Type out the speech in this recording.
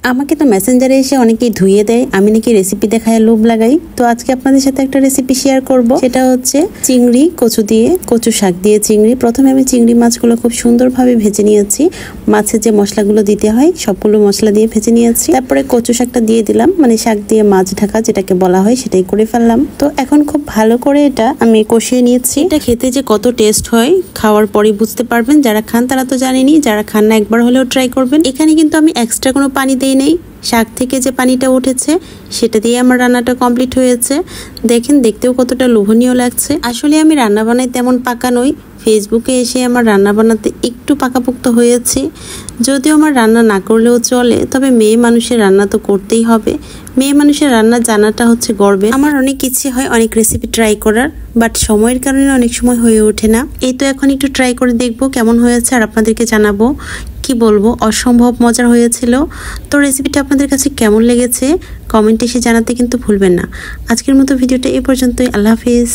আমাকে তো মেসেঞ্জারে এসে অনেকেই ধুইয়ে দেয় আমি নাকি রেসিপি দেখায় লোভ লাগাই। তো আজকে আপনাদের সাথে একটা রেসিপি শেয়ার করব, সেটা হচ্ছে চিংড়ি কচু দিয়ে, কচু শাক দিয়ে চিংড়ি। প্রথমে আমি চিংড়ি মাছগুলো খুব সুন্দরভাবে ভেজে নিয়েছি। মাছের যে মশলাগুলো দিতে হয় সবগুলো মশলা দিয়ে ভেজে নিয়েছি। তারপরে কচু শাকটা দিয়ে দিলাম, মানে শাক দিয়ে মাছ ঢাকা যেটাকে বলা হয় সেটাই করে ফেললাম। তো এখন খুব ভালো করে এটা আমি কষিয়ে নিয়েছি। এটা খেতে যে কত টেস্ট হয় খাওয়ার পরে বুঝতে পারবেন। যারা খান তারা তো জানেনই, যারা খান না একবার হলেও ট্রাই করবেন। এখানে কিন্তু আমি এক্সট্রা কোনো পানি দেই নেই, শাক থেকে যে পানিটা উঠেছে সেটা দিয়ে আমার রান্নাটা কমপ্লিট হয়েছে। দেখেন দেখতেও কতটা লোভনীয় লাগছে। আসলে আমি রান্না বানাই তেমন পাকা নই, ফেসবুকে এসে আমার রান্না বানাতে একটু পাকাপোক্ত হয়েছি। যদিও আমার রান্না না করলেও চলে, তবে মেয়ে মানুষের রান্না তো করতেই হবে। মেয়ে মানুষের রান্না জানাটা হচ্ছে গর্বে। আমার অনেক ইচ্ছে হয় অনেক রেসিপি ট্রাই করার, বাট সময়ের কারণে অনেক সময় হয়ে ওঠে না। এই তো এখন একটু ট্রাই করে দেখবো কেমন হয়েছে আর আপনাদেরকে জানাবো। কি বলবো, অসম্ভব মজার হয়েছিল। তো রেসিপিটা আপনাদের কাছে কেমন লেগেছে কমেন্টে এসে জানাতে কিন্তু ভুলবেন না। আজকের মতো ভিডিওটা এই পর্যন্তই। আল্লাহ হাফিজ।